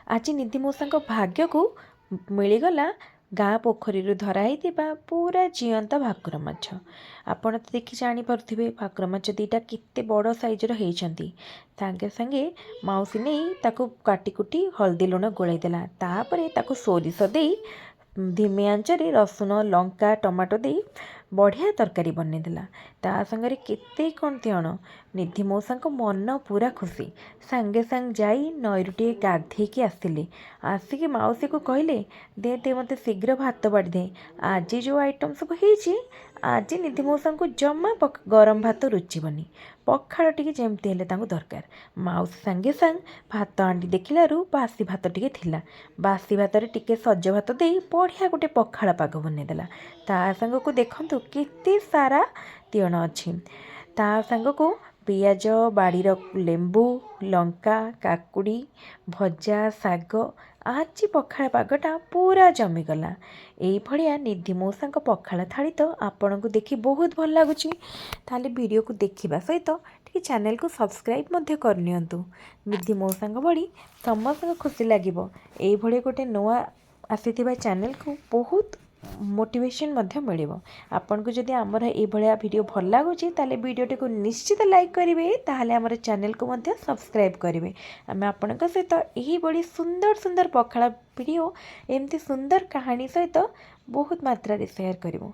आज निधि मौसा भाग्य को मिलगला गाँ पोखरी धरा होता पूरा जीवंत भाकुर माछ। आपण तो देखी जापे भाकुर माछ दीटा केते बड़ साइजर होती। सांगे सांगे मौसी नहीं ताकू काटिकुटी हल्दी लुण गोलैदेला। तापर ताकू सोरिष दे धीमी आंचरे रसुण लंका टमाटो दे बढ़िया तरकारी बनईदेला। ता संगे केते कौन तिण निधि मौसा मन पूरा खुशी। सांगे सांग जाई नईरु टे गाधेकी आसिले। आसिकी मौसी को कहले दे दे मते शीघ्र भात बाड़ी दे। आज जो आइटम सब होईची आज निधि मौसा को जमा गरम भात रुचिबनी। पखाड़ टिके जेमती हेले तांको दरकार। मौसी सांगे सांग भात हांडी देखिलारू बासी भात टिके थिला। बासी भात रे टिके सज भात दे बढ़िया गोटे पखाड़ पाग बनईदेला। ता सांग को देखंतु केते सारा तिण अच्छी। ता सांग को पियाज बाड़ीर लेंबू लंका काकुड़ी भजा शाग आज पखाड़ पागटा पूरा जमीगला। ये निधि मौसा पखाड़ थाली तो आपण को देखी बहुत भल लगुच। ताले वीडियो को देखा सहित टे चैनल को सब्सक्राइब मध्य करनियंतु। निधि मौसा बड़ी समस्त खुशी लगे। ये गोटे नुआ आसीथिबा चैनल को बहुत मोटिवेशन मिल। आपन को जदि आमर ये वीडियो भल लगुच ताले वीडियो को निश्चित लाइक करेंगे। ताहले आमर चैनल को मध्य सब्सक्राइब करेंगे। आम आपण सहित यही बड़ी सुंदर सुंदर पखाड़ वीडियो एमती सुंदर कहानी सहित बहुत मात्रा शेयर करूँ।